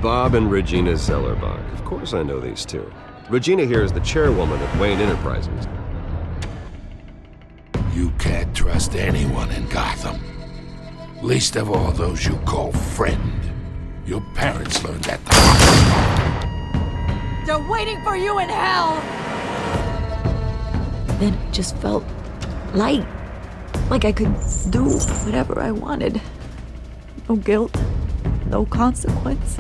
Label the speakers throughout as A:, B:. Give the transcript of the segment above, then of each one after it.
A: Bob and Regina Zellerbach. Of course I know these two. Regina here is the chairwoman of Wayne Enterprises.
B: You can't trust anyone in Gotham. Least of all those you call friend. Your parents learned that the hard way.
C: They're waiting for you in hell! Then it just felt light. Like I could do whatever I wanted. No guilt, no consequence.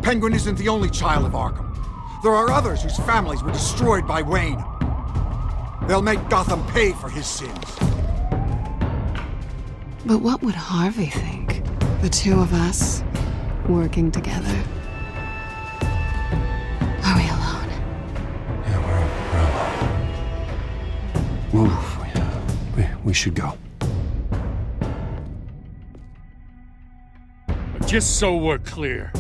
D: Penguin isn't the only child of Arkham. There are others whose families were destroyed by Wayne. They'll make Gotham pay for his sins.
E: But what would Harvey think? The two of us working together. Are we alone?
F: Yeah, we're alone. Move. We should go.
G: Just so we're clear,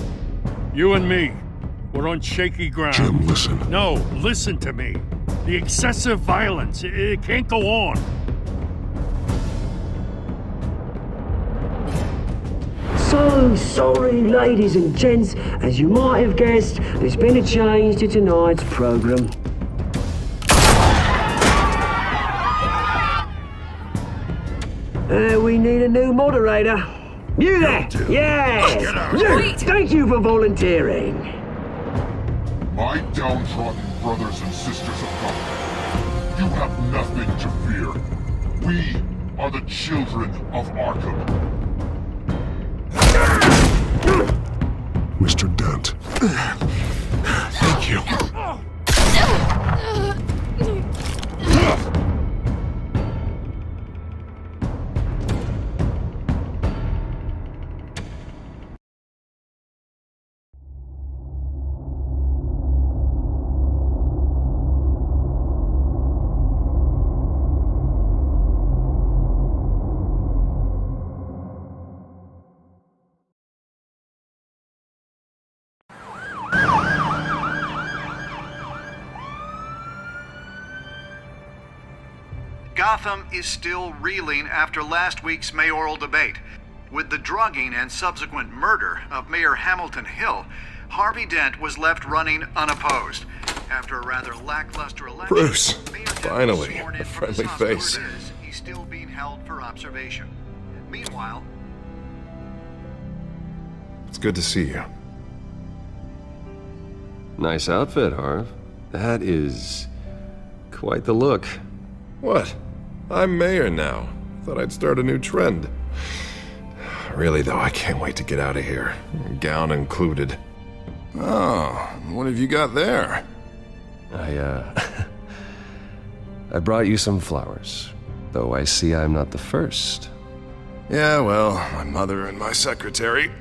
G: you and me, we're on shaky ground.
B: Jim, listen.
G: No, listen to me. The excessive violence, it can't go on.
H: So sorry, ladies and gents. As you might have guessed, there's been a change to tonight's program. We need a new moderator. You there? Yes! You! Thank you for volunteering.
I: My downtrodden brothers and sisters of Gotham, you have nothing to fear. We are the children of Arkham.
B: Mr. Dent. Thank you.
J: Gotham is still reeling after last week's mayoral debate. With the drugging and subsequent murder of Mayor Hamilton Hill, Harvey Dent was left running unopposed. After a rather lackluster election,
F: Bruce,
J: Mayor Dent was
F: finally,
J: sworn in
F: a
J: from his
F: friendly
J: house where
F: face.
J: it is. He's still being held for observation. Meanwhile,
F: It's good to see you.
A: Nice outfit, Harv. That is quite the look.
F: What? I'm mayor now. Thought I'd start a new trend. Really, though, I can't wait to get out of here. Gown included. Oh, what have you got there?
A: I brought you some flowers. Though I see I'm not the first.
F: Yeah, well, my mother and my secretary.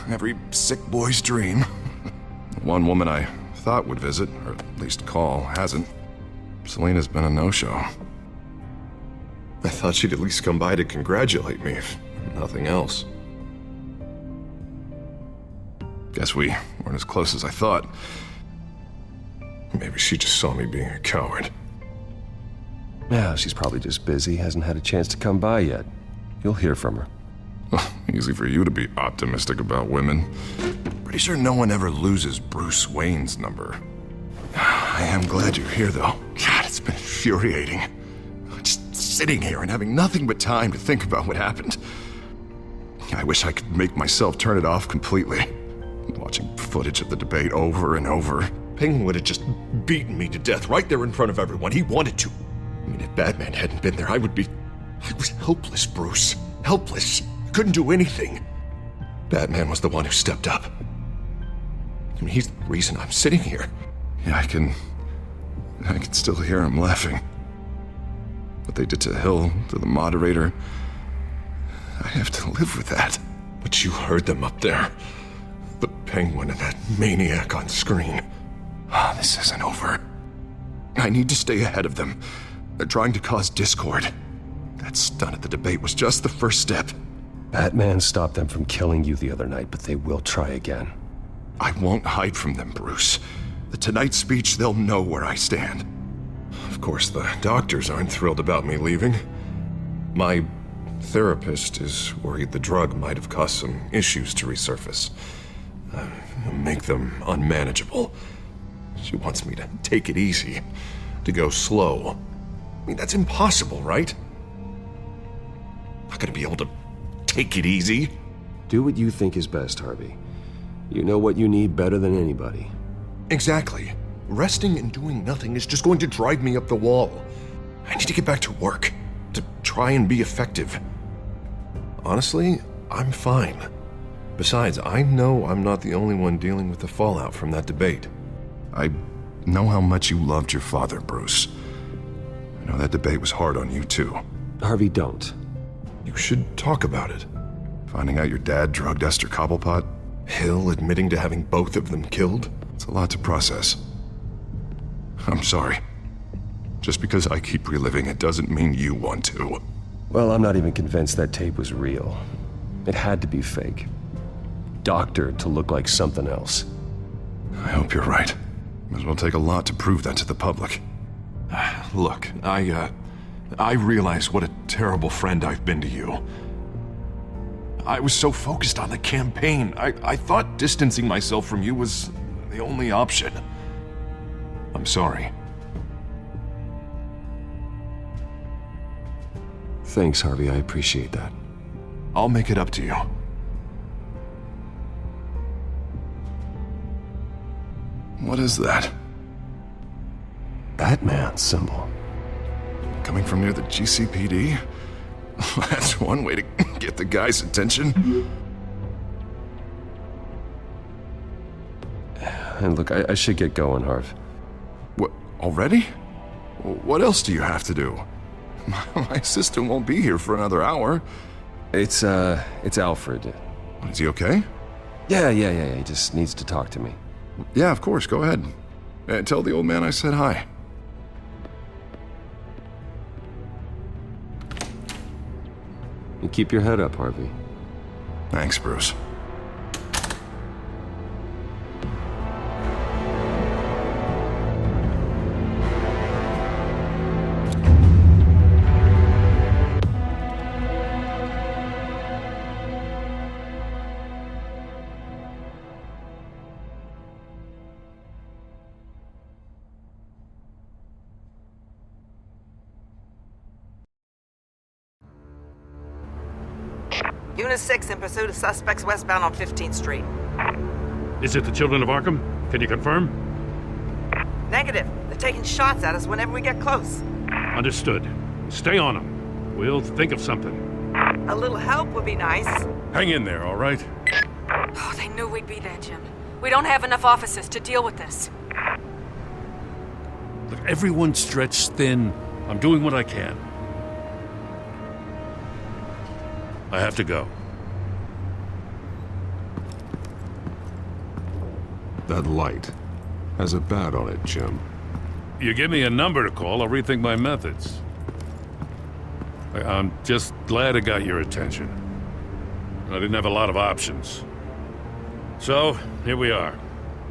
F: Every sick boy's dream. One woman I thought would visit, or at least call, hasn't. Selena's been a no-show. I thought she'd at least come by to congratulate me, if nothing else. Guess we weren't as close as I thought. Maybe she just saw me being a coward.
A: Yeah, she's probably just busy, hasn't had a chance to come by yet. You'll hear from her.
F: Easy for you to be optimistic about women. Pretty sure no one ever loses Bruce Wayne's number. I am glad you're here, though. God, it's been infuriating. Just sitting here and having nothing but time to think about what happened. I wish I could make myself turn it off completely. Watching footage of the debate over and over. Penguin would have just beaten me to death right there in front of everyone. He wanted to. I mean, if Batman hadn't been there, I was helpless, Bruce. Helpless. Couldn't do anything. Batman was the one who stepped up. I mean, he's the reason I'm sitting here. Yeah, I can still hear him laughing. What they did to Hill, to the moderator, I have to live with that. But you heard them up there. The Penguin and that maniac on screen. This isn't over. I need to stay ahead of them. They're trying to cause discord. That stunt at the debate was just the first step.
A: Batman stopped them from killing you the other night, but they will try again.
F: I won't hide from them, Bruce. The Tonight speech, they'll know where I stand. Of course, the doctors aren't thrilled about me leaving. My therapist is worried the drug might have caused some issues to resurface. Make them unmanageable. She wants me to take it easy, to go slow. I mean, that's impossible, right? Not gonna be able to take it easy.
A: Do what you think is best, Harvey. You know what you need better than anybody.
F: Exactly. Resting and doing nothing is just going to drive me up the wall. I need to get back to work, to try and be effective. Honestly, I'm fine. Besides, I know I'm not the only one dealing with the fallout from that debate. I know how much you loved your father, Bruce. I know that debate was hard on you, too.
A: Harvey, don't.
F: You should talk about it. Finding out your dad drugged Esther Cobblepot, Hill admitting to having both of them killed. It's a lot to process. I'm sorry. Just because I keep reliving it doesn't mean you want to.
A: Well, I'm not even convinced that tape was real. It had to be fake. Doctored to look like something else.
F: I hope you're right. Might as well take a lot to prove that to the public. Look, I realize what a terrible friend I've been to you. I was so focused on the campaign. I thought distancing myself from you was the only option. I'm sorry.
A: Thanks, Harvey. I appreciate that.
F: I'll make it up to you. What is that?
A: Batman symbol.
F: Coming from near the GCPD? That's one way to get the guy's attention.
A: And look, I should get going, Harv.
F: What, already? What else do you have to do? My assistant won't be here for another hour.
A: It's Alfred.
F: Is he okay?
A: Yeah. He just needs to talk to me.
F: Yeah, of course, go ahead. Tell the old man I said hi.
A: And keep your head up, Harvey.
F: Thanks, Bruce.
K: Unit 6 in pursuit of suspects westbound on 15th Street.
G: Is it the Children of Arkham? Can you confirm?
K: Negative. They're taking shots at us whenever we get close.
G: Understood. Stay on them. We'll think of something.
K: A little help would be nice.
G: Hang in there, all right?
L: Oh, they knew we'd be there, Jim. We don't have enough officers to deal with this.
G: Look, everyone's stretched thin. I'm doing what I can. I have to go.
A: That light has a bat on it, Jim.
G: You give me a number to call, I'll rethink my methods. I'm just glad it got your attention. I didn't have a lot of options. So, here we are.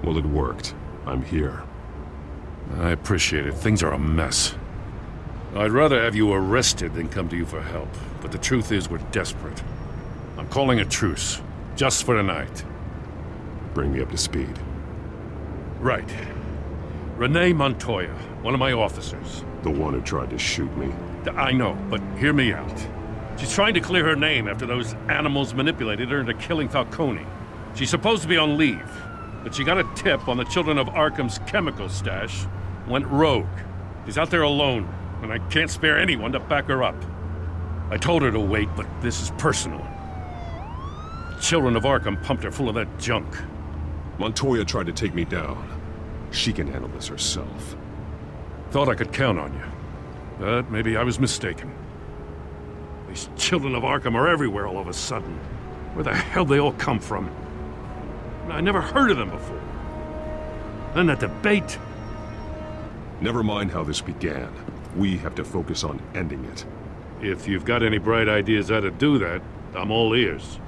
A: Well, it worked. I'm here.
G: I appreciate it. Things are a mess. I'd rather have you arrested than come to you for help. But the truth is, we're desperate. I'm calling a truce. Just for tonight.
A: Bring me up to speed.
G: Right. Renee Montoya, one of my officers.
A: The one who tried to shoot me.
G: I know, but hear me out. She's trying to clear her name after those animals manipulated her into killing Falcone. She's supposed to be on leave, but she got a tip on the Children of Arkham's chemical stash, went rogue. She's out there alone, and I can't spare anyone to back her up. I told her to wait, but this is personal. The Children of Arkham pumped her full of that junk.
A: Montoya tried to take me down. She can handle this herself.
G: Thought I could count on you, but maybe I was mistaken. These Children of Arkham are everywhere all of a sudden. Where the hell they all come from? I never heard of them before. Then that debate.
A: Never mind how this began. We have to focus on ending it.
G: If you've got any bright ideas how to do that, I'm all ears.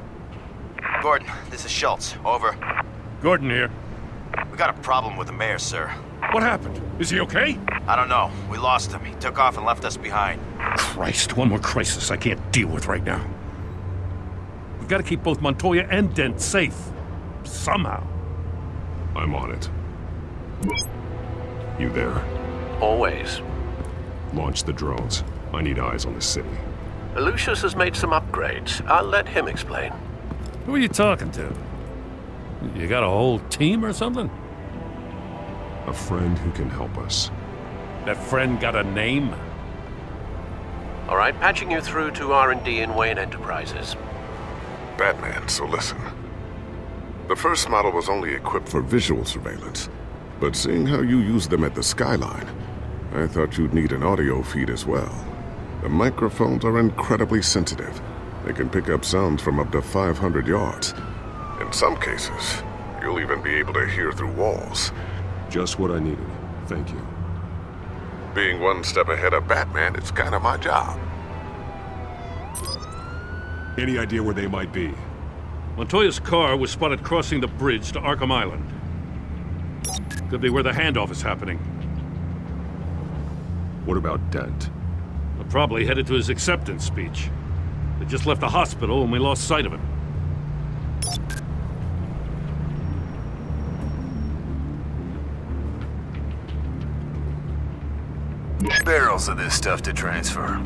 M: Gordon, this is Schultz. Over.
G: Gordon here.
M: We got a problem with the mayor, sir.
G: What happened? Is he okay?
M: I don't know. We lost him. He took off and left us behind.
G: Christ, one more crisis I can't deal with right now. We've got to keep both Montoya and Dent safe. Somehow.
F: I'm on it. You there?
N: Always.
F: Launch the drones. I need eyes on the city.
N: Lucius has made some upgrades. I'll let him explain.
G: Who are you talking to? You got a whole team or something?
F: A friend who can help us.
G: That friend got a name?
N: All right, patching you through to R&D in Wayne Enterprises.
F: Batman, so listen. The first model was only equipped for visual surveillance, but seeing how you use them at the Skyline, I thought you'd need an audio feed as well. The microphones are incredibly sensitive. They can pick up sounds from up to 500 yards. In some cases, you'll even be able to hear through walls. Just what I needed. Thank you. Being one step ahead of Batman, it's kind of my job. Any idea where they might be?
G: Montoya's car was spotted crossing the bridge to Arkham Island. Could be where the handoff is happening.
F: What about Dent?
G: They're probably headed to his acceptance speech. They just left the hospital and we lost sight of him.
M: Barrels of this stuff to transfer.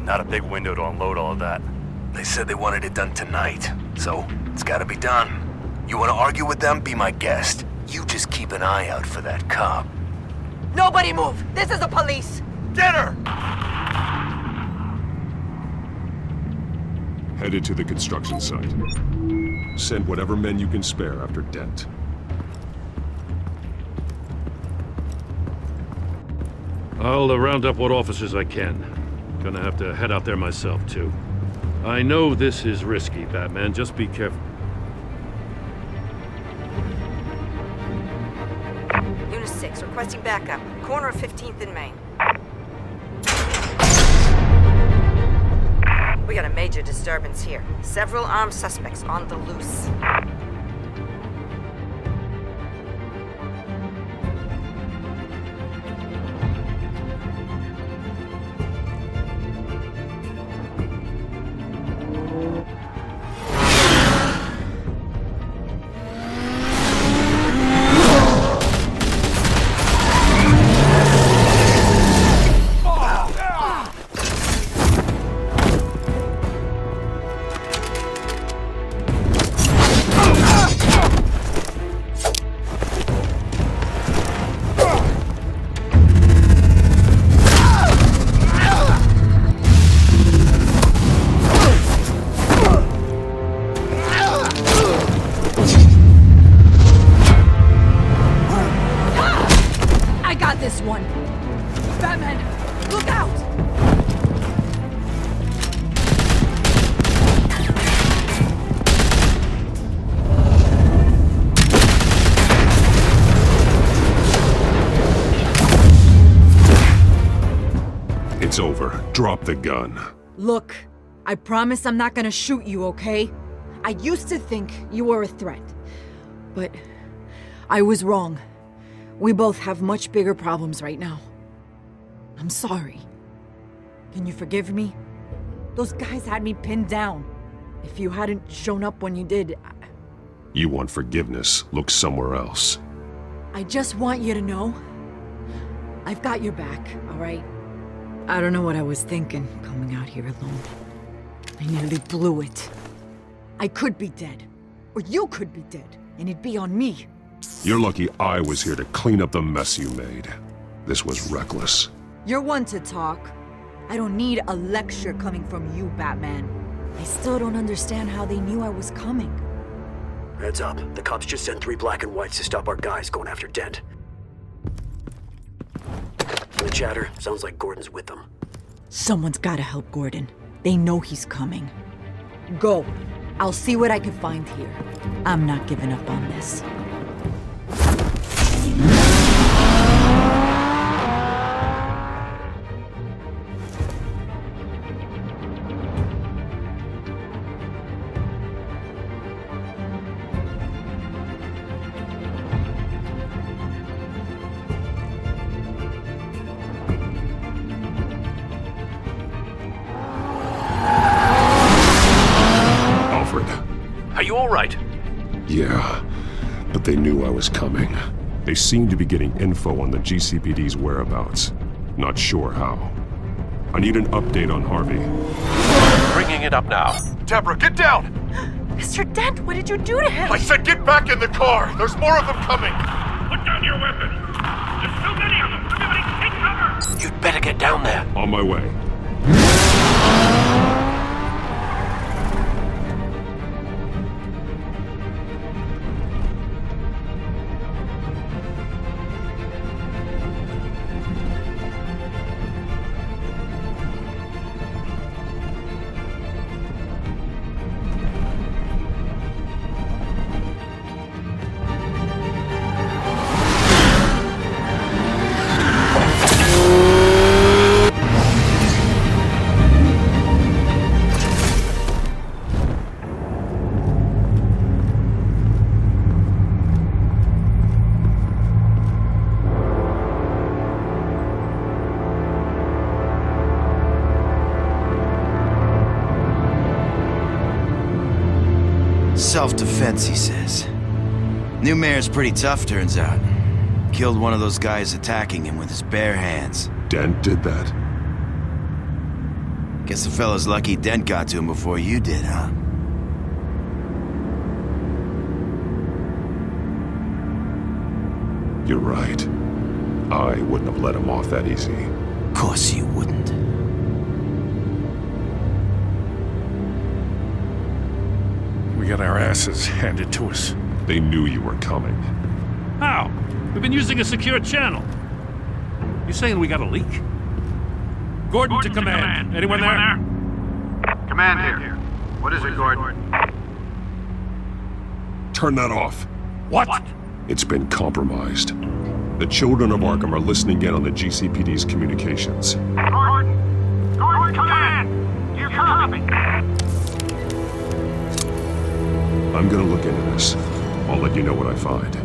M: Not a big window to unload all of that. They said they wanted it done tonight, so it's gotta be done. You wanna argue with them? Be my guest. You just keep an eye out for that cop.
K: Nobody move! This is the police!
M: Get her!
F: Headed to the construction site. Send whatever men you can spare after Dent.
G: I'll round up what officers I can. Gonna have to head out there myself, too. I know this is risky, Batman. Just be careful.
K: Unit 6, requesting backup. Corner of 15th and Main. We got a major disturbance here. Several armed suspects on the loose.
C: This one. Batman, look out!
F: It's over. Drop the gun.
C: Look, I promise I'm not gonna shoot you, okay? I used to think you were a threat, but I was wrong. We both have much bigger problems right now. I'm sorry. Can you forgive me? Those guys had me pinned down. If you hadn't shown up when you did,
F: You want forgiveness? Look somewhere else.
C: I just want you to know, I've got your back, all right? I don't know what I was thinking, coming out here alone. I nearly blew it. I could be dead, or you could be dead, and it'd be on me.
F: You're lucky I was here to clean up the mess you made. This was reckless.
C: You're one to talk. I don't need a lecture coming from you, Batman. I still don't understand how they knew I was coming.
H: Heads up. The cops just sent 3 black and whites to stop our guys going after Dent. The chatter sounds like Gordon's with them.
C: Someone's gotta help Gordon. They know he's coming. Go. I'll see what I can find here. I'm not giving up on this.
N: right?
A: Yeah, but they knew I was coming. They seemed to be getting info on the GCPD's whereabouts. Not sure how. I need an update on Harvey.
N: Bringing it up now.
F: Deborah, get down!
L: Mr. Dent, what did you do to him?
F: I said get back in the car! There's more of them coming!
G: Put down your weapon! There's so many of them! Everybody take cover!
N: You'd better get down there.
A: On my way.
O: Self-defense, he says. New mayor's pretty tough, turns out. Killed one of those guys attacking him with his bare hands.
A: Dent did that?
O: Guess the fella's lucky Dent got to him before you did, huh?
A: You're right. I wouldn't have let him off that easy.
O: Of course you wouldn't.
G: We got our asses handed to us.
A: They knew you were coming.
G: How? We've been using a secure channel. You saying we got a leak? Gordon to command. Anyone there?
J: Command here. What is it, Gordon?
A: Turn that off.
G: What?
A: It's been compromised. The children of Arkham are listening in on the GCPD's communications.
P: Gordon! Gordon, command! You copy?
A: I'm gonna look into this. I'll let you know what I find.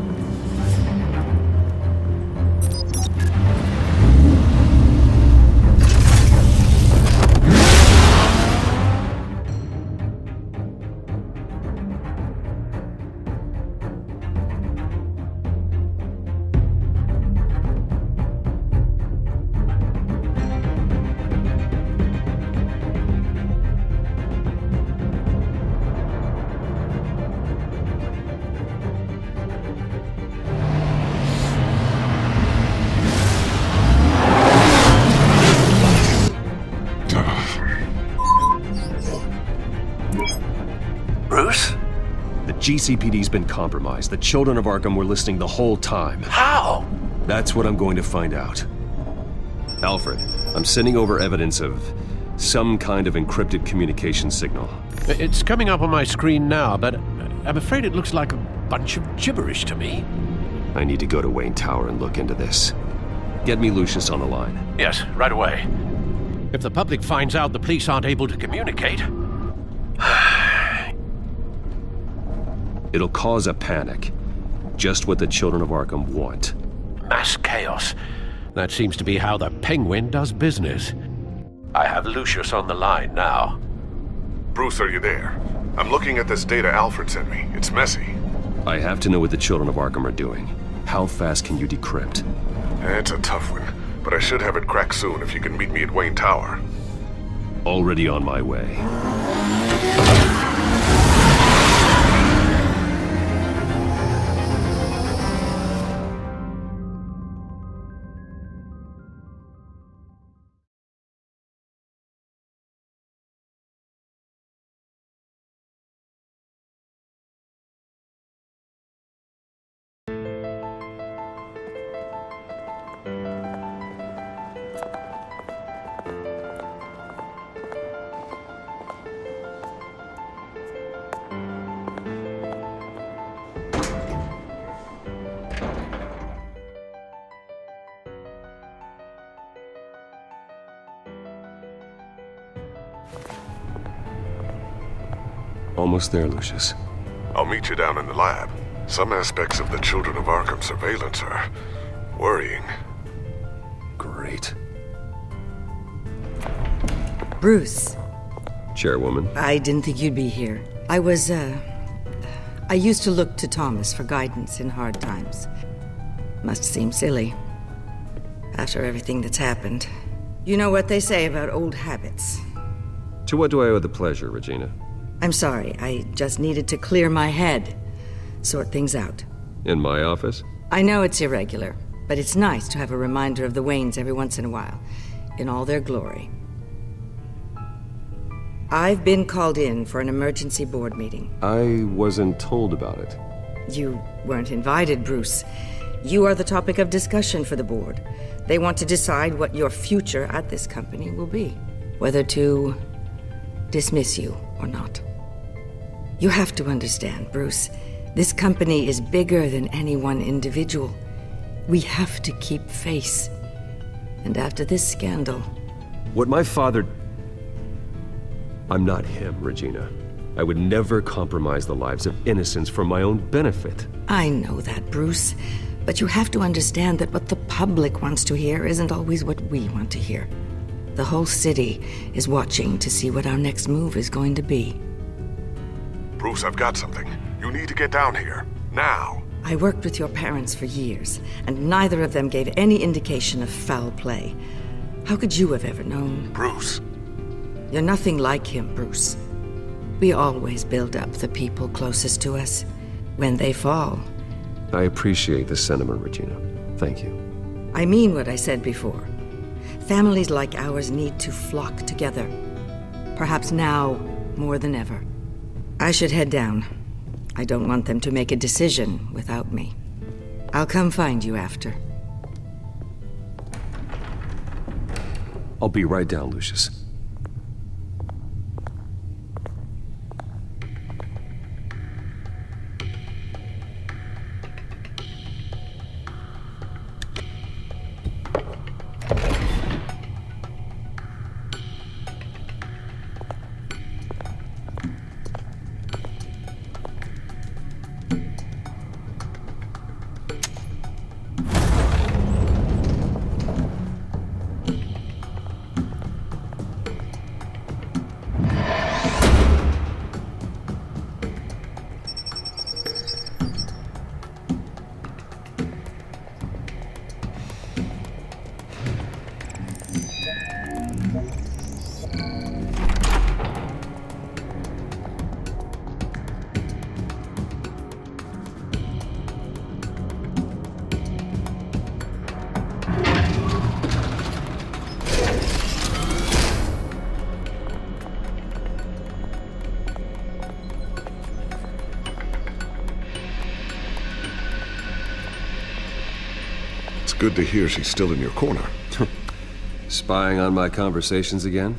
N: Bruce?
A: The GCPD's been compromised. The children of Arkham were listening the whole time.
N: How?
A: That's what I'm going to find out. Alfred, I'm sending over evidence of some kind of encrypted communication signal.
N: It's coming up on my screen now, but I'm afraid it looks like a bunch of gibberish to me.
A: I need to go to Wayne Tower and look into this. Get me Lucius on the line.
N: Yes, right away. If the public finds out the police aren't able to communicate...
A: It'll cause a panic. Just what the children of Arkham want.
N: Mass chaos. That seems to be how the Penguin does business. I have Lucius on the line now.
F: Bruce, are you there? I'm looking at this data Alfred sent me. It's messy.
A: I have to know what the children of Arkham are doing. How fast can you decrypt?
F: It's a tough one, but I should have it cracked soon if you can meet me at Wayne Tower.
A: Already on my way. Almost there, Lucius.
F: I'll meet you down in the lab. Some aspects of the Children of Arkham surveillance are worrying.
A: Great.
Q: Bruce.
A: Chairwoman.
Q: I didn't think you'd be here. I was, I used to look to Thomas for guidance in hard times. Must seem silly. After everything that's happened. You know what they say about old habits.
R: To what do I owe the pleasure, Regina?
Q: I'm sorry, I just needed to clear my head. Sort things out.
R: In my office?
Q: I know it's irregular, but it's nice to have a reminder of the Waynes every once in a while, in all their glory. I've been called in for an emergency board meeting.
R: I wasn't told about it.
Q: You weren't invited, Bruce. You are the topic of discussion for the board. They want to decide what your future at this company will be. Whether to dismiss you or not. You have to understand, Bruce. This company is bigger than any one individual. We have to keep face. And after this scandal...
R: What my father... I'm not him, Regina. I would never compromise the lives of innocents for my own benefit.
Q: I know that, Bruce. But you have to understand that what the public wants to hear isn't always what we want to hear. The whole city is watching to see what our next move is going to be.
A: Bruce, I've got something. You need to get down here. Now.
Q: I worked with your parents for years, and neither of them gave any indication of foul play. How could you have ever known?
A: Bruce.
Q: You're nothing like him, Bruce. We always build up the people closest to us. When they fall...
R: I appreciate the sentiment, Regina. Thank you.
Q: I mean what I said before. Families like ours need to flock together. Perhaps now more than ever. I should head down. I don't want them to make a decision without me. I'll come find you after.
R: I'll be right down, Lucius.
A: Good to hear she's still in your corner.
R: Spying on my conversations again?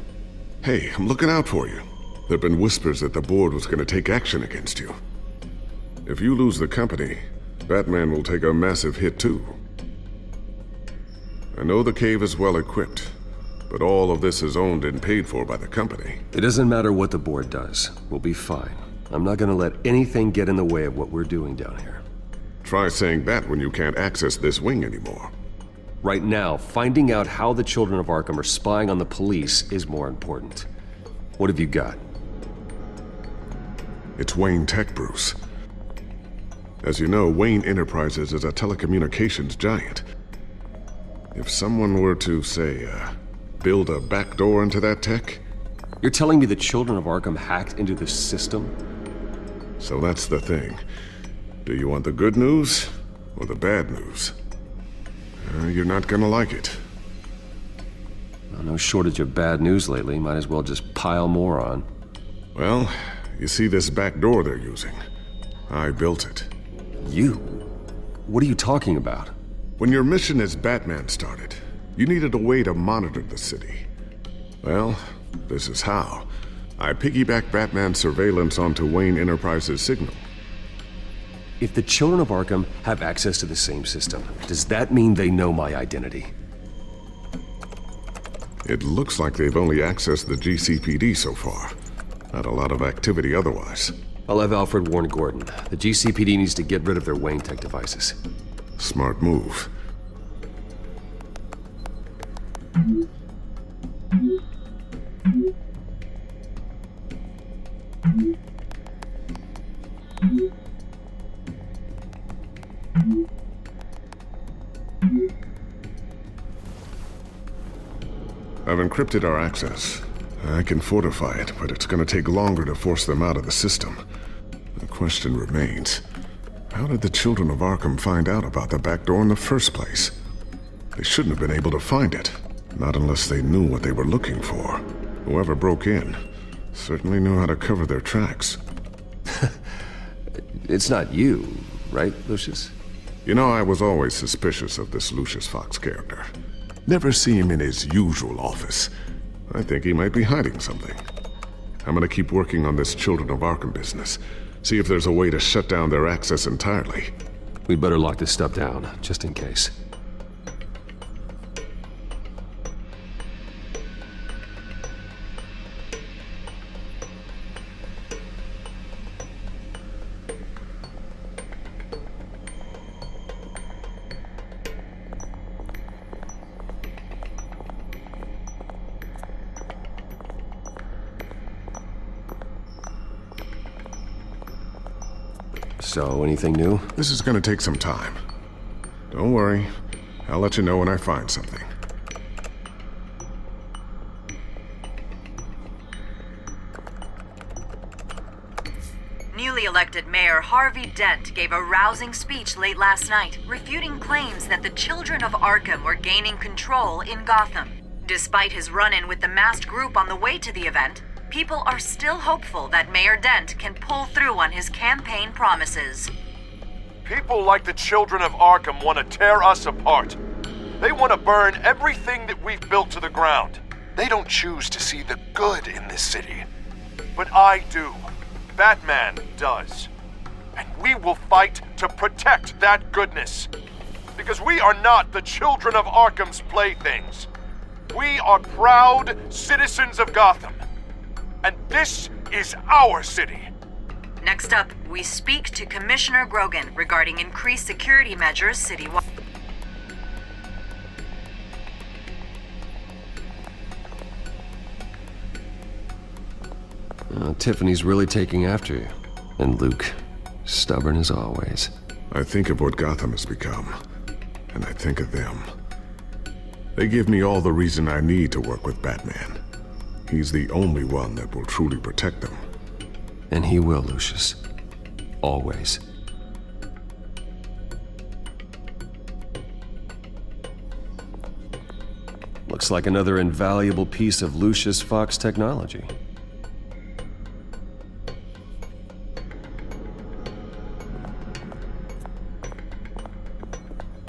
A: Hey, I'm looking out for you. There've been whispers that the board was going to take action against you. If you lose the company, Batman will take a massive hit too. I know the cave is well equipped, but all of this is owned and paid for by the company.
R: It doesn't matter what the board does. We'll be fine. I'm not going to let anything get in the way of what we're doing down here.
A: Try saying that when you can't access this wing anymore.
R: Right now, finding out how the Children of Arkham are spying on the police is more important. What have you got?
A: It's Wayne Tech, Bruce. As you know, Wayne Enterprises is a telecommunications giant. If someone were to, say, build a backdoor into that tech...
R: You're telling me the Children of Arkham hacked into this system?
A: So that's the thing. Do you want the good news or the bad news? You're not gonna like it.
R: Well, no shortage of bad news lately. Might as well just pile more on.
A: Well, you see this back door they're using? I built it.
R: You? What are you talking about?
A: When your mission as Batman started, you needed a way to monitor the city. Well, this is how. I piggybacked Batman's surveillance onto Wayne Enterprises' signal.
R: If the Children of Arkham have access to the same system, does that mean they know my identity?
A: It looks like they've only accessed the GCPD so far. Not a lot of activity otherwise.
R: I'll have Alfred warn Gordon. The GCPD needs to get rid of their Wayne Tech devices.
A: Smart move. I've encrypted our access. I can fortify it, but it's gonna take longer to force them out of the system. The question remains, how did the children of Arkham find out about the back door in the first place? They shouldn't have been able to find it, not unless they knew what they were looking for. Whoever broke in certainly knew how to cover their tracks.
R: It's not you, right, Lucius?
A: You know, I was always suspicious of this Lucius Fox character. Never see him in his usual office. I think he might be hiding something. I'm gonna keep working on this Children of Arkham business. See if there's a way to shut down their access entirely.
R: We'd better lock this stuff down, just in case. So, anything new?
A: This is gonna take some time. Don't worry. I'll let you know when I find something.
S: Newly elected Mayor Harvey Dent gave a rousing speech late last night, refuting claims that the children of Arkham were gaining control in Gotham. Despite his run-in with the masked group on the way to the event, people are still hopeful that Mayor Dent can pull through on his campaign promises.
M: People like the children of Arkham want to tear us apart. They want to burn everything that we've built to the ground. They don't choose to see the good in this city. But I do. Batman does. And we will fight to protect that goodness. Because we are not the children of Arkham's playthings. We are proud citizens of Gotham. And this is our city.
S: Next up, we speak to Commissioner Grogan regarding increased security measures citywide.
R: Tiffany's really taking after you. And Luke, stubborn as always.
A: I think of what Gotham has become, and I think of them. They give me all the reason I need to work with Batman. He's the only one that will truly protect them.
R: And he will, Lucius. Always. Looks like another invaluable piece of Lucius Fox technology.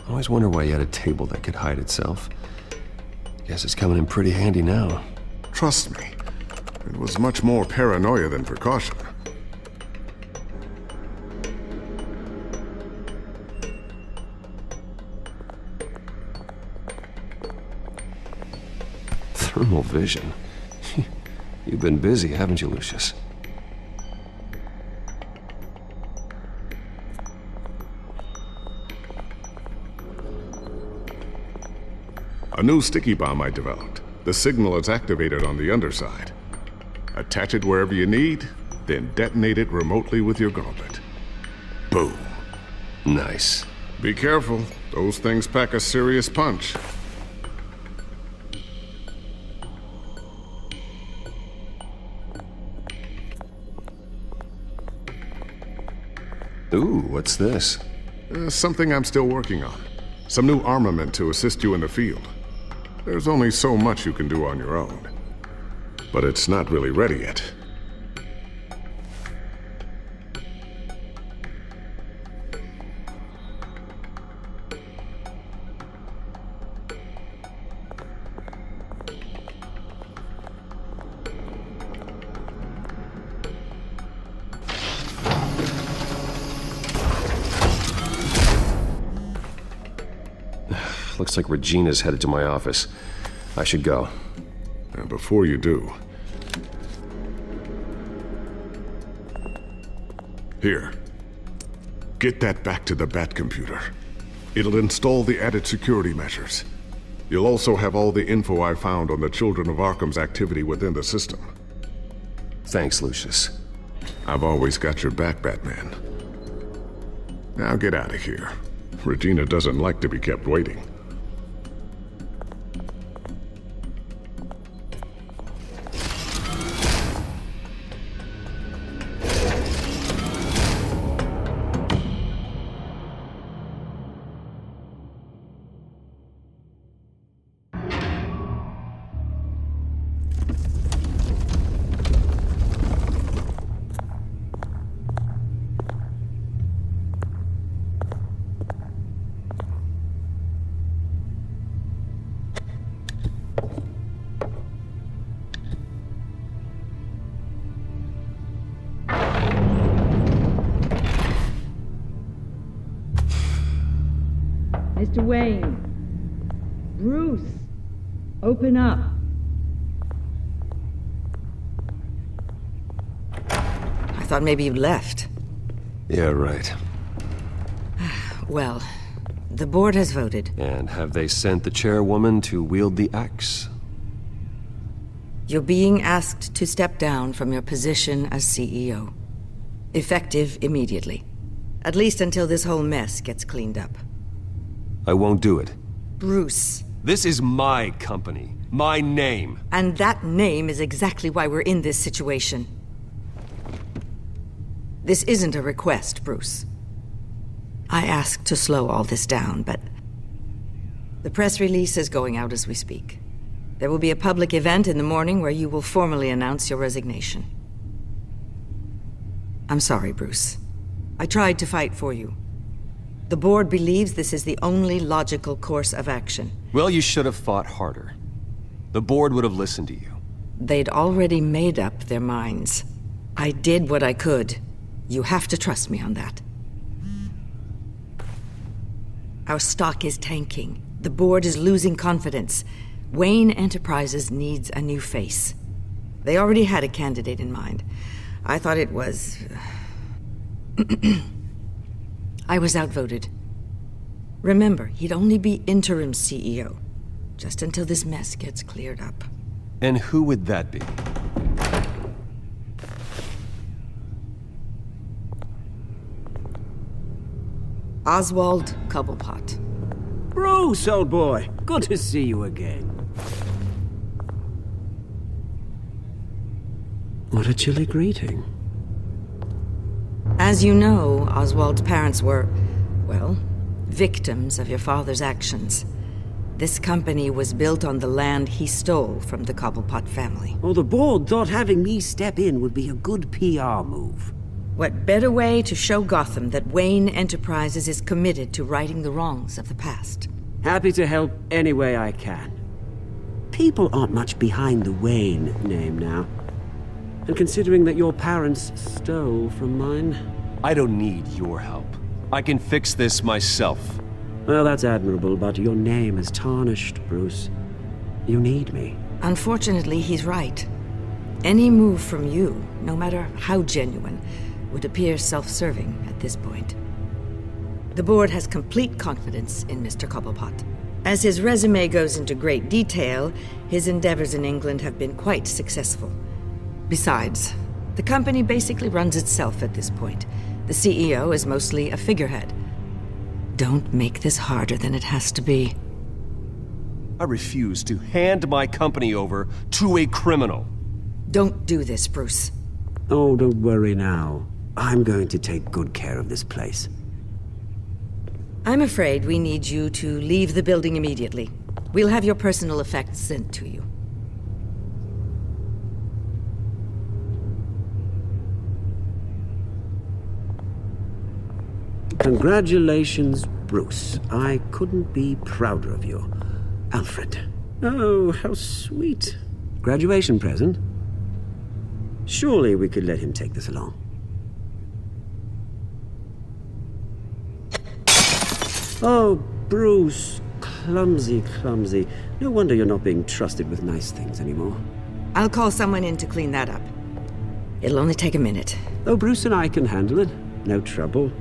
R: I always wonder why you had a table that could hide itself. Guess it's coming in pretty handy now.
A: Trust me, it was much more paranoia than precaution.
R: Thermal vision. You've been busy, haven't you, Lucius?
A: A new sticky bomb I developed. The signal is activated on the underside. Attach it wherever you need, then detonate it remotely with your gauntlet. Boom.
R: Nice.
A: Be careful. Those things pack a serious punch.
R: Ooh, what's this?
A: Something I'm still working on. Some new armament to assist you in the field. There's only so much you can do on your own. But it's not really ready yet.
R: Looks like Regina's headed to my office. I should go.
A: And before you do... Here. Get that back to the Bat computer. It'll install the added security measures. You'll also have all the info I found on the Children of Arkham's activity within the system.
R: Thanks, Lucius.
A: I've always got your back, Batman. Now get out of here. Regina doesn't like to be kept waiting.
Q: Mr. Wayne. Bruce. Open up. I thought maybe you left.
R: Yeah, right.
Q: Well, the board has voted.
R: And have they sent the chairwoman to wield the axe?
Q: You're being asked to step down from your position as CEO. Effective immediately. At least until this whole mess gets cleaned up.
R: I won't do it.
Q: Bruce.
R: This is my company. My name.
Q: And that name is exactly why we're in this situation. This isn't a request, Bruce. I asked to slow all this down, but the press release is going out as we speak. There will be a public event in the morning where you will formally announce your resignation. I'm sorry, Bruce. I tried to fight for you. The board believes this is the only logical course of action.
R: Well, you should have fought harder. The board would have listened to you.
Q: They'd already made up their minds. I did what I could. You have to trust me on that. Our stock is tanking. The board is losing confidence. Wayne Enterprises needs a new face. They already had a candidate in mind. I thought it was... I was outvoted. Remember, he'd only be interim CEO, just until this mess gets cleared up.
R: And who would that be?
Q: Oswald Cobblepot.
H: Bruce, old boy. Good to see you again. What a chilly greeting.
Q: As you know, Oswald's parents were, well, victims of your father's actions. This company was built on the land he stole from the Cobblepot family.
H: Well, the board thought having me step in would be a good PR move.
Q: What better way to show Gotham that Wayne Enterprises is committed to righting the wrongs of the past?
H: Happy to help any way I can. People aren't much behind the Wayne name now. And considering that your parents stole from mine...
R: I don't need your help. I can fix this myself.
H: Well, that's admirable, but your name is tarnished, Bruce. You need me.
Q: Unfortunately, he's right. Any move from you, no matter how genuine, would appear self-serving at this point. The board has complete confidence in Mr. Cobblepot. As his resume goes into great detail, his endeavors in England have been quite successful. Besides, the company basically runs itself at this point. The CEO is mostly a figurehead. Don't make this harder than it has to be.
R: I refuse to hand my company over to a criminal.
Q: Don't do this, Bruce.
H: Oh, don't worry now. I'm going to take good care of this place.
Q: I'm afraid we need you to leave the building immediately. We'll have your personal effects sent to you.
H: Congratulations, Bruce. I couldn't be prouder of you. Alfred. Oh, how sweet. Graduation present? Surely we could let him take this along. Oh, Bruce. Clumsy, clumsy. No wonder you're not being trusted with nice things anymore.
Q: I'll call someone in to clean that up. It'll only take a minute.
H: Oh, Bruce and I can handle it. No trouble.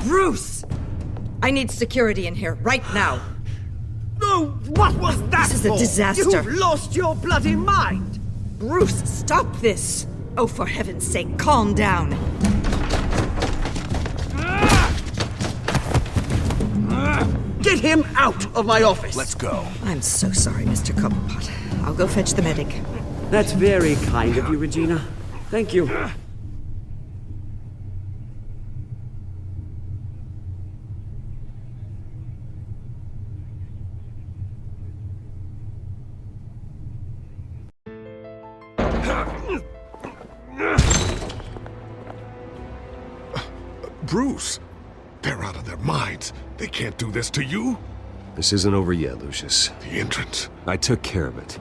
Q: Bruce! I need security in here, right now.
H: No, what was that
Q: This is a
H: for?
Q: disaster.
H: You've lost your bloody mind!
Q: Bruce, stop this! Oh, for heaven's sake, calm down.
H: Get him out of my office!
F: Let's go.
Q: I'm so sorry, Mr. Cobblepot. I'll go fetch the medic.
H: That's very kind of you, Regina. Thank you.
A: Bruce! They're out of their minds. They can't do this to you.
R: This isn't over yet, Lucius.
A: The entrance.
R: I took care of it.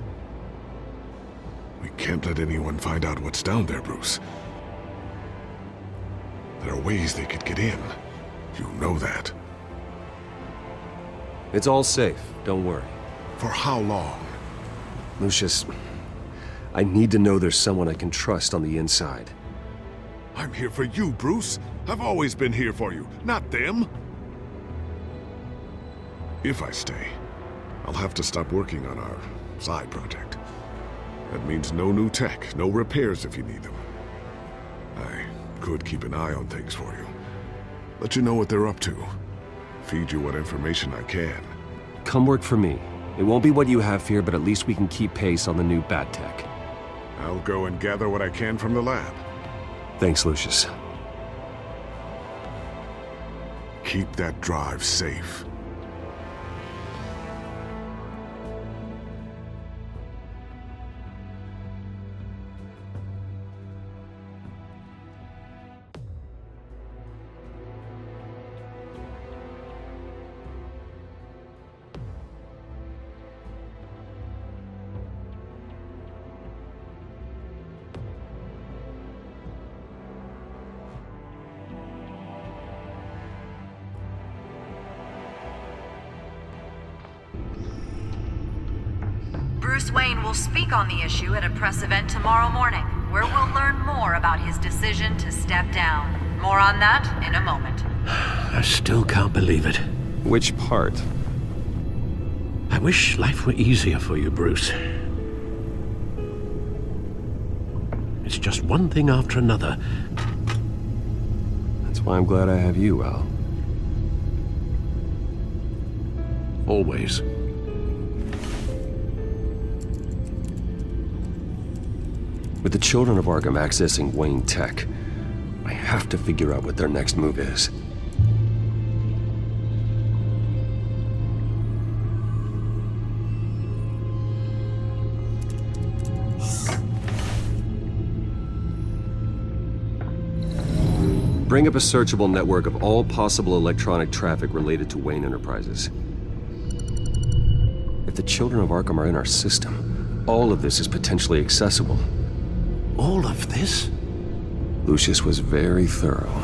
A: We can't let anyone find out what's down there, Bruce. There are ways they could get in. You know that.
R: It's all safe. Don't worry.
A: For how long?
R: Lucius, I need to know there's someone I can trust on the inside.
A: I'm here for you, Bruce. I've always been here for you, not them. If I stay, I'll have to stop working on our side project. That means no new tech, no repairs if you need them. I could keep an eye on things for you. Let you know what they're up to. Feed you what information I can.
R: Come work for me. It won't be what you have here, but at least we can keep pace on the new bat tech.
A: I'll go and gather what I can from the lab.
R: Thanks, Lucius.
A: Keep that drive safe.
S: Bruce Wayne will speak on the issue at a press event tomorrow morning, where we'll learn more about his decision to step down. More on that in a moment.
N: I still can't believe it.
R: Which part?
N: I wish life were easier for you, Bruce. It's just one thing after another.
R: That's why I'm glad I have you, Al.
N: Always.
R: With the children of Arkham accessing Wayne Tech, I have to figure out what their next move is. Bring up a searchable network of all possible electronic traffic related to Wayne Enterprises. If the children of Arkham are in our system, all of this is potentially accessible.
N: All of this?
R: Lucius was very thorough.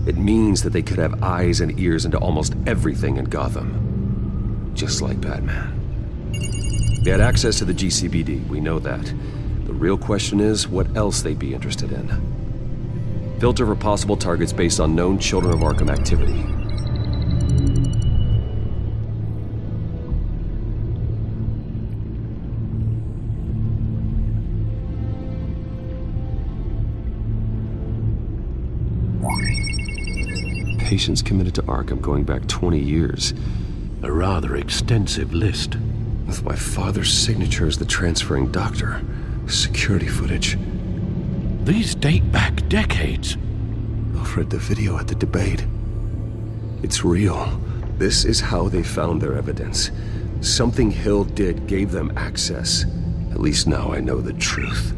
R: It means that they could have eyes and ears into almost everything in Gotham. Just like Batman. They had access to the GCPD, we know that. The real question is, what else they'd be interested in. Filter for possible targets based on known Children of Arkham activity. Patients committed to Arkham going back 20 years.
N: A rather extensive list.
R: With my father's signature as the transferring doctor. Security footage.
N: These date back decades.
R: I've read the video at the debate. It's real. This is how they found their evidence. Something Hill did gave them access. At least now I know the truth.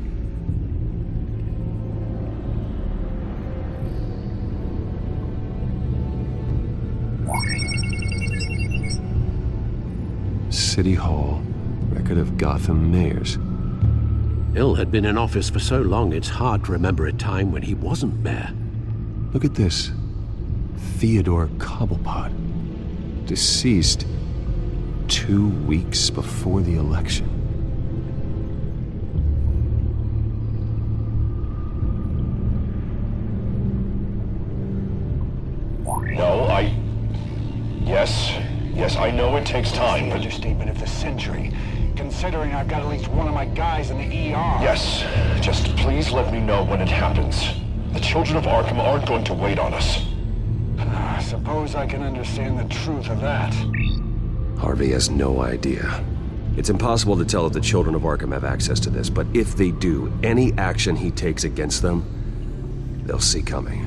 R: City Hall. Record of Gotham mayors.
N: Hill had been in office for so long, it's hard to remember a time when he wasn't mayor.
R: Look at this. Theodore Cobblepot. Deceased 2 weeks before the election.
T: No, Yes, I know it takes time,
P: That's the understatement of the century, considering I've got at least one of my guys in the ER.
T: Yes, just please let me know when it happens. The children of Arkham aren't going to wait on us.
P: suppose I can understand the truth of that.
R: Harvey has no idea. It's impossible to tell if the children of Arkham have access to this, but if they do, any action he takes against them, they'll see coming.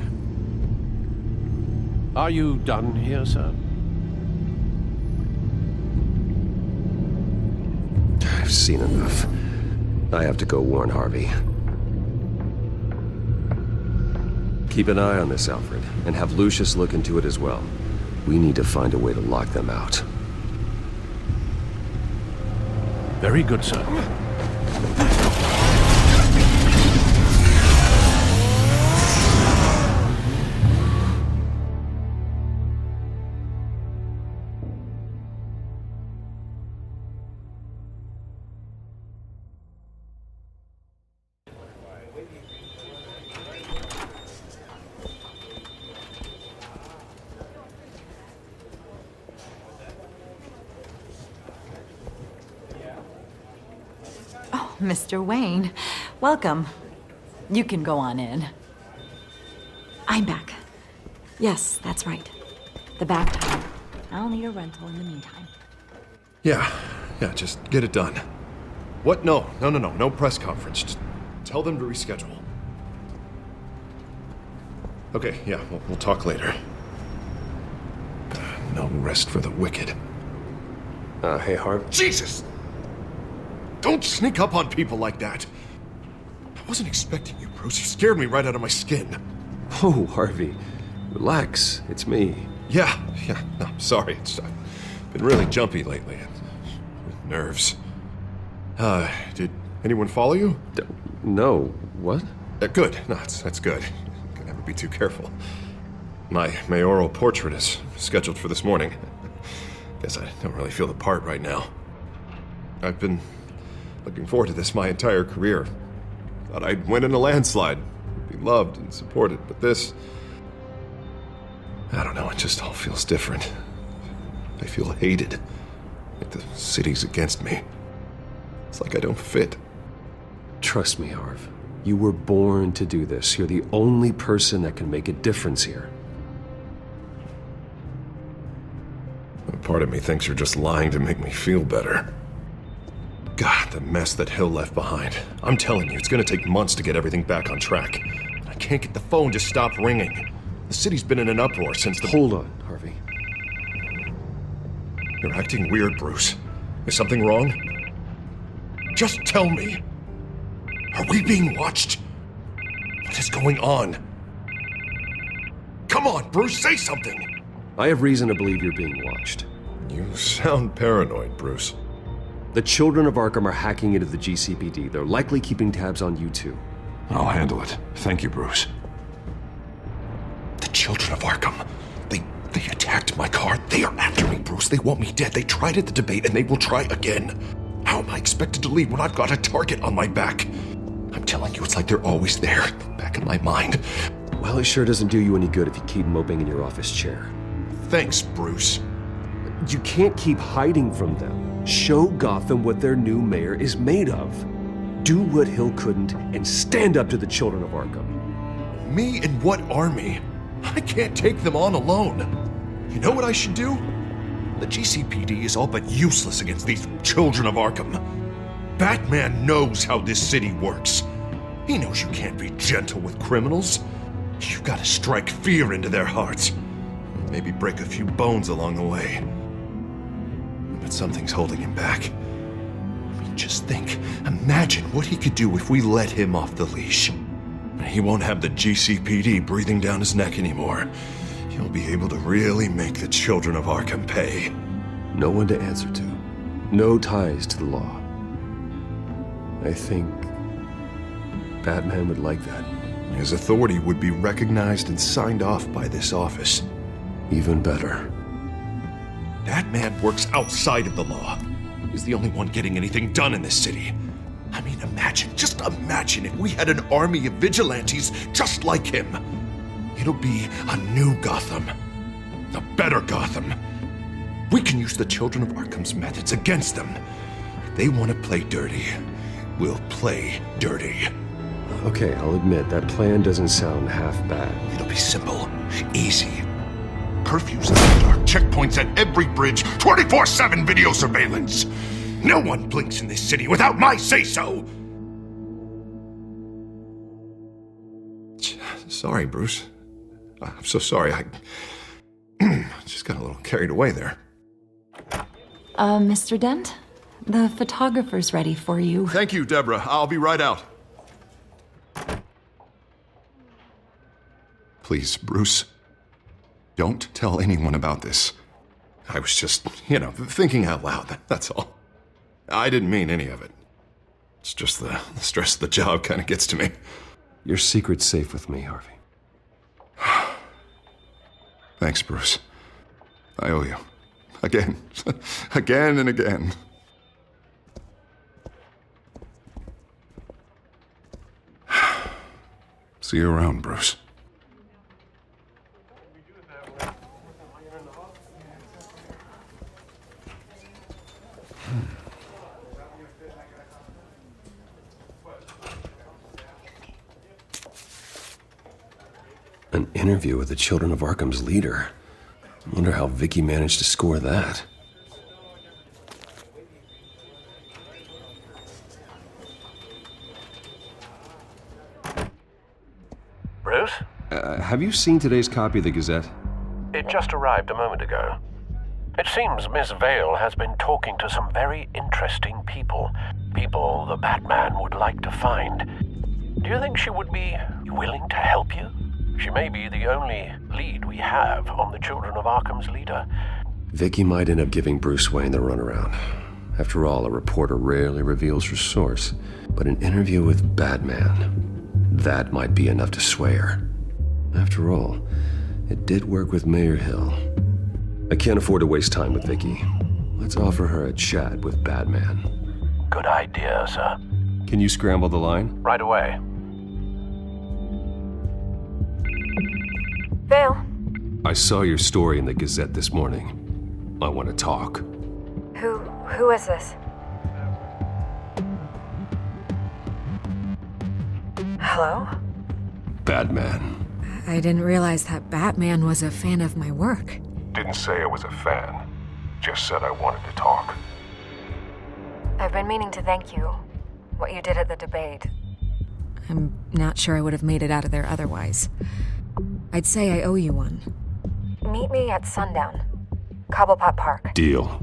N: Are you done here, sir?
R: I've seen enough. I have to go warn Harvey. Keep an eye on this, Alfred, and have Lucius look into it as well. We need to find a way to lock them out.
N: Very good, sir.
S: Mr. Wayne, welcome. You can go on in.
C: I'm back. Yes, that's right. The back time.
S: I'll need a rental in the meantime.
F: Yeah, just get it done. What? No press conference. Just tell them to reschedule. Okay, yeah, we'll talk later. No rest for the wicked.
R: Hey, Harv.
F: Jesus! Don't sneak up on people like that. I wasn't expecting you, Bruce. You scared me right out of my skin.
R: Oh, Harvey. Relax. It's me.
F: Yeah, no, sorry. I've been really jumpy lately. Nerves. Did anyone follow you?
R: No. What?
F: Good. No, that's good. Can never be too careful. My mayoral portrait is scheduled for this morning. Guess I don't really feel the part right now. I've been looking forward to this my entire career. Thought I'd win in a landslide, be loved and supported, but this... I don't know, it just all feels different. I feel hated. Like the city's against me. It's like I don't fit.
R: Trust me, Harv. You were born to do this. You're the only person that can make a difference here.
F: A part of me thinks you're just lying to make me feel better. God, the mess that Hill left behind. I'm telling you, it's gonna take months to get everything back on track. I can't get the phone to stop ringing. The city's been in an uproar since the...
R: Hold on, Harvey.
F: You're acting weird, Bruce. Is something wrong? Just tell me. Are we being watched? What is going on? Come on, Bruce, say something!
R: I have reason to believe you're being watched.
F: You sound paranoid, Bruce.
R: The children of Arkham are hacking into the GCPD. They're likely keeping tabs on you too.
F: I'll handle it. Thank you, Bruce. The children of Arkham. They attacked my car. They are after me, Bruce. They want me dead. They tried at the debate, and they will try again. How am I expected to leave when I've got a target on my back? I'm telling you, it's like they're always there, back in my mind.
R: Well, it sure doesn't do you any good if you keep moping in your office chair.
F: Thanks, Bruce.
R: You can't keep hiding from them. Show Gotham what their new mayor is made of. Do what Hill couldn't and stand up to the children of Arkham.
F: Me and what army? I can't take them on alone. You know what I should do? The GCPD is all but useless against these children of Arkham. Batman knows how this city works. He knows you can't be gentle with criminals. You've got to strike fear into their hearts. Maybe break a few bones along the way. But something's holding him back. I mean, just think. Imagine what he could do if we let him off the leash. He won't have the GCPD breathing down his neck anymore. He'll be able to really make the children of Arkham pay.
R: No one to answer to. No ties to the law. I think Batman would like that.
F: His authority would be recognized and signed off by this office.
R: Even better.
F: That man works outside of the law. He's the only one getting anything done in this city. I mean, just imagine if we had an army of vigilantes just like him. It'll be a new Gotham. A better Gotham. We can use the children of Arkham's methods against them. If they want to play dirty, we'll play dirty.
R: Okay, I'll admit, that plan doesn't sound half bad.
F: It'll be simple, easy.
B: curfews in the dark, checkpoints at every bridge, 24/7 video surveillance. No one blinks in this city without my say-so.
F: Sorry, Bruce. I'm so sorry. I just got a little carried away there.
U: Mr. Dent? The photographer's ready for you.
F: Thank you, Deborah. I'll be right out. Please, Bruce, don't tell anyone about this. I was just, thinking out loud. That's all. I didn't mean any of it. It's just the stress of the job kind of gets to me.
R: Your secret's safe with me, Harvey.
F: Thanks, Bruce. I owe you. Again. Again and again. See you around, Bruce.
R: An interview with the Children of Arkham's leader. I wonder how Vicky managed to score that.
N: Bruce?
R: Have you seen today's copy of the Gazette?
N: It just arrived a moment ago. It seems Miss Vale has been talking to some very interesting people. People the Batman would like to find. Do you think she would be willing to help you? She may be the only lead we have on the Children of Arkham's leader.
R: Vicky might end up giving Bruce Wayne the runaround. After all, a reporter rarely reveals her source. But an interview with Batman, that might be enough to sway her. After all, it did work with Mayor Hill. I can't afford to waste time with Vicky. Let's offer her a chat with Batman.
N: Good idea, sir.
R: Can you scramble the line?
N: Right away.
L: Vale.
R: I saw your story in the Gazette this morning. I want to talk.
L: Who is this? Hello?
R: Batman.
C: I didn't realize that Batman was a fan of my work.
F: Didn't say I was a fan. Just said I wanted to talk.
L: I've been meaning to thank you. What you did at the debate.
C: I'm not sure I would have made it out of there otherwise. I'd say I owe you one.
L: Meet me at sundown. Cobblepot Park.
R: Deal.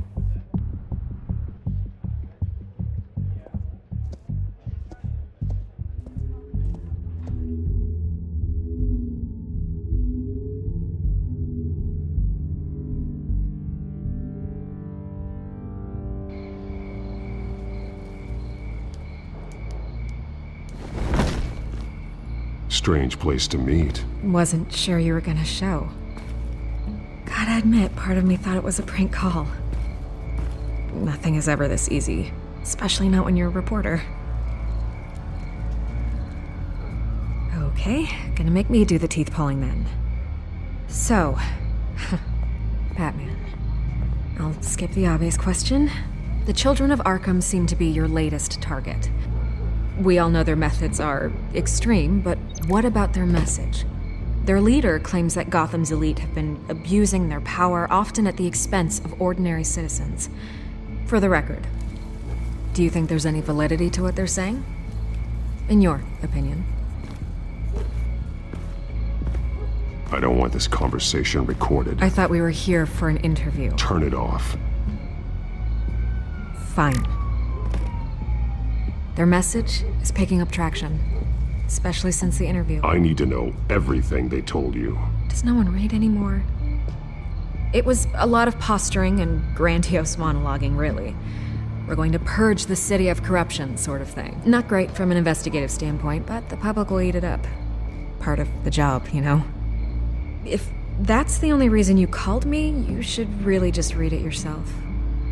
A: Strange place to meet.
C: Wasn't sure you were gonna show. Gotta admit, part of me thought it was a prank call. Nothing is ever this easy, especially not when you're a reporter. Okay, gonna make me do the teeth pulling then. So, Batman. I'll skip the obvious question. The Children of Arkham seem to be your latest target. We all know their methods are extreme, but what about their message? Their leader claims that Gotham's elite have been abusing their power, often at the expense of ordinary citizens. For the record, do you think there's any validity to what they're saying? In your opinion?
A: I don't want this conversation recorded.
C: I thought we were here for an interview.
A: Turn it off.
C: Fine. Their message is picking up traction, especially since the interview.
A: I need to know everything they told you.
C: Does no one read anymore? It was a lot of posturing and grandiose monologuing, really. We're going to purge the city of corruption, sort of thing. Not great from an investigative standpoint, but the public will eat it up. Part of the job, you know? If that's the only reason you called me, you should really just read it yourself.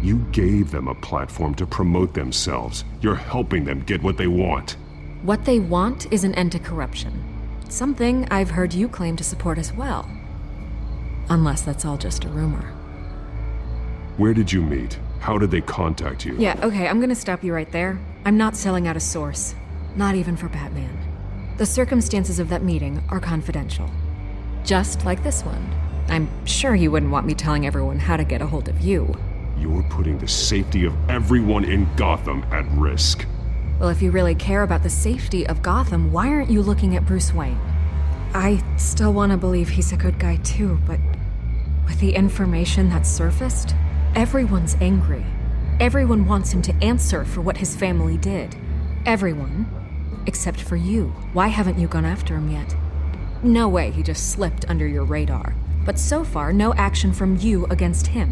A: You gave them a platform to promote themselves. You're helping them get what they want.
C: What they want is an end to corruption. Something I've heard you claim to support as well. Unless that's all just a rumor.
A: Where did you meet? How did they contact you?
C: Yeah, okay, I'm gonna stop you right there. I'm not selling out a source. Not even for Batman. The circumstances of that meeting are confidential. Just like this one.
D: I'm sure you wouldn't want me telling everyone how to get a hold of you.
V: You're putting the safety of everyone in Gotham at risk.
D: Well, if you really care about the safety of Gotham, why aren't you looking at Bruce Wayne? I still want to believe he's a good guy too, but with the information that surfaced, everyone's angry. Everyone wants him to answer for what his family did. Everyone. Except for you. Why haven't you gone after him yet? No way he just slipped under your radar. But so far, no action from you against him.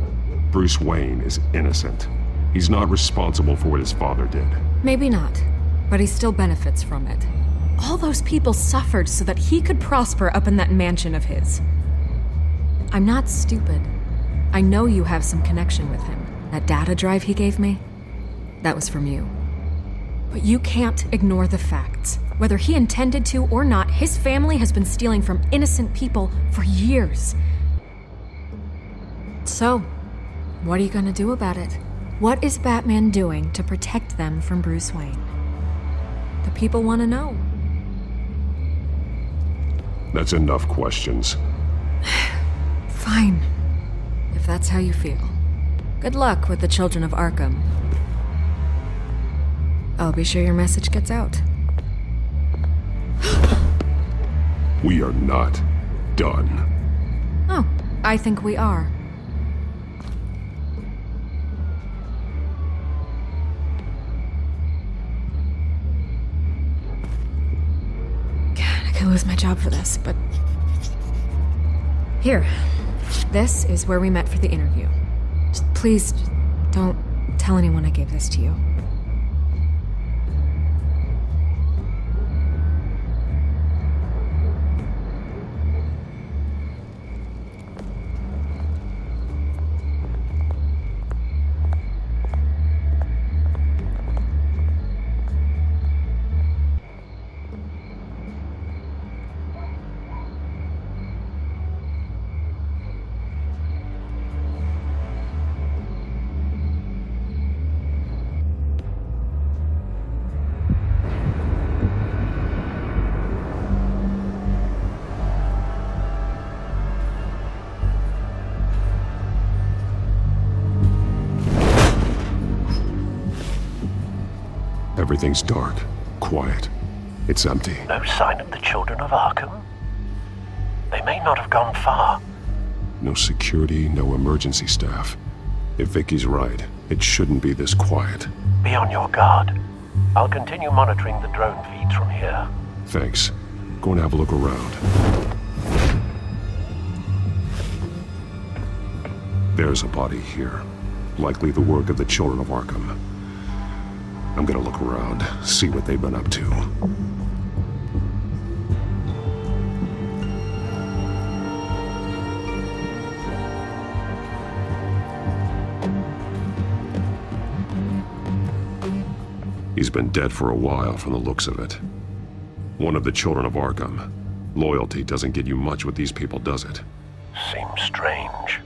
V: Bruce Wayne is innocent. He's not responsible for what his father did.
D: Maybe not, but he still benefits from it. All those people suffered so that he could prosper up in that mansion of his. I'm not stupid. I know you have some connection with him. That data drive he gave me, that was from you. But you can't ignore the facts. Whether he intended to or not, his family has been stealing from innocent people for years. So, what are you gonna do about it? What is Batman doing to protect them from Bruce Wayne? The people want to know.
V: That's enough questions.
D: Fine. If that's how you feel. Good luck with the Children of Arkham. I'll be sure your message gets out.
V: We are not done.
D: Oh, I think we are. I could lose my job for this, but... Here. This is where we met for the interview. Please, don't tell anyone I gave this to you.
V: Everything's dark, quiet. It's empty.
N: No sign of the Children of Arkham? They may not have gone far.
V: No security, no emergency staff. If Vicky's right, it shouldn't be this quiet.
N: Be on your guard. I'll continue monitoring the drone feeds from here.
V: Thanks. Go and have a look around. There's a body here. Likely the work of the Children of Arkham. I'm gonna look around, see what they've been up to. He's been dead for a while from the looks of it. One of the Children of Arkham. Loyalty doesn't get you much with these people, does it?
N: Seems strange.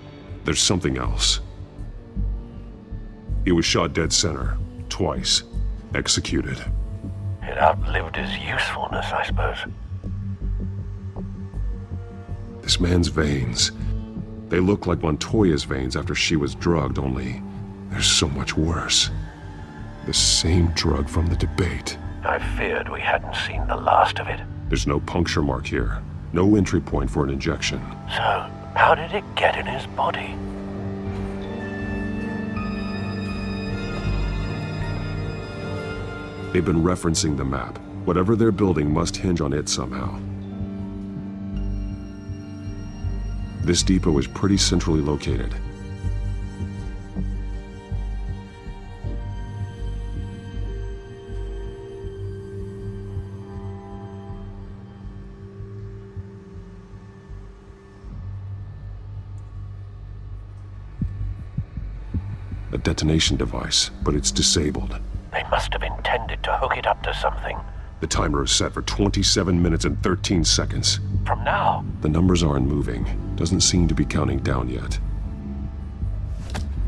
V: There's something else. He was shot dead center, twice. Executed.
N: It outlived his usefulness, I suppose.
V: This man's veins. They look like Montoya's veins after she was drugged, only they're so much worse. The same drug from the debate.
N: I feared we hadn't seen the last of it.
V: There's no puncture mark here. No entry point for an injection.
N: So, how did it get in his body?
V: They've been referencing the map. Whatever they're building must hinge on it somehow. This depot is pretty centrally located. A detonation device, but it's disabled.
N: They must have intended to hook it up to something.
V: The timer is set for 27 minutes and 13 seconds.
N: From now?
V: The numbers aren't moving. Doesn't seem to be counting down yet.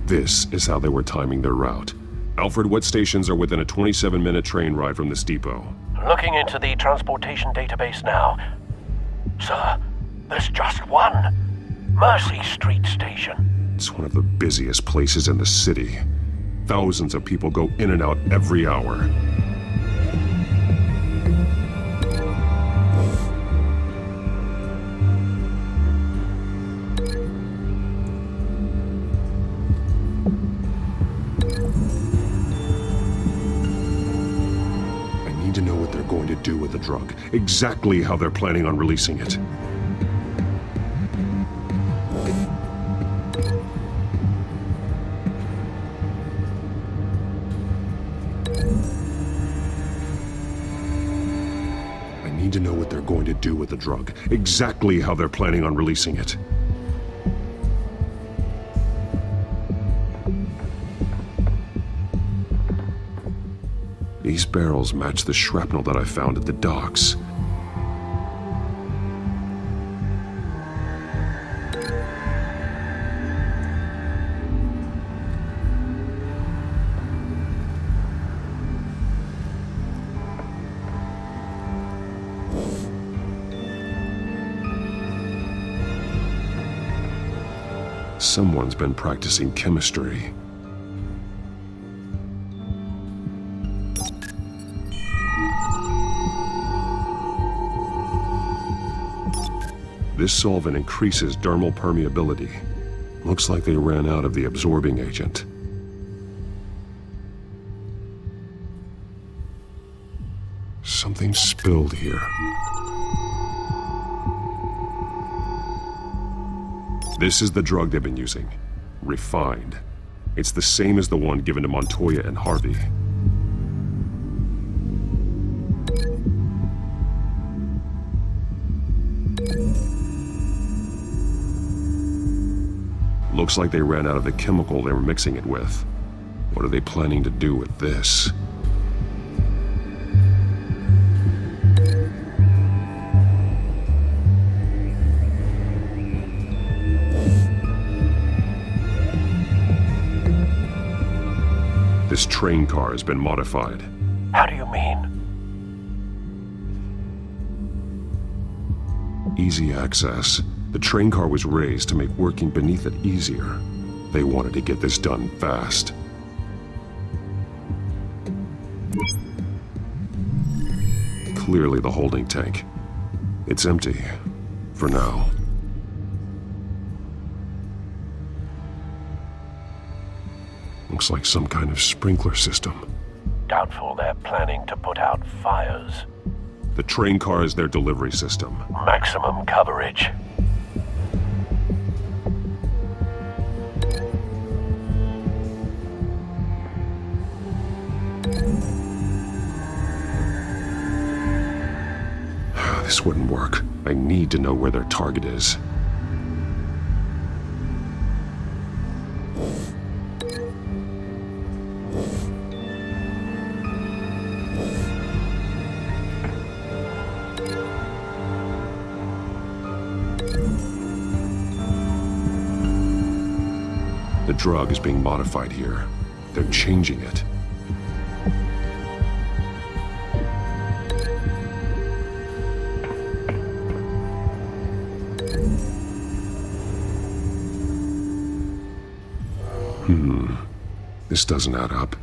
V: This is how they were timing their route. Alfred, what stations are within a 27-minute train ride from this depot?
N: Looking into the transportation database now. Sir, there's just one. Mercy Street Station.
V: It's one of the busiest places in the city. Thousands of people go in and out every hour. I need to know what they're going to do with the drug. Exactly how they're planning on releasing it. I need to know what they're going to do with the drug. Exactly how they're planning on releasing it. These barrels match the shrapnel that I found at the docks. Someone's been practicing chemistry. This solvent increases dermal permeability. Looks like they ran out of the absorbing agent. Something spilled here. This is the drug they've been using. Refined. It's the same as the one given to Montoya and Harvey. Looks like they ran out of the chemical they were mixing it with. What are they planning to do with this? This train car has been modified.
N: How do you mean?
V: Easy access. The train car was raised to make working beneath it easier. They wanted to get this done fast. Clearly the holding tank. It's empty. For now. Looks like some kind of sprinkler system.
N: Doubtful they're planning to put out fires.
V: The train car is their delivery system.
N: Maximum coverage.
V: This wouldn't work. I need to know where their target is. The drug is being modified here. They're changing it. This doesn't add up.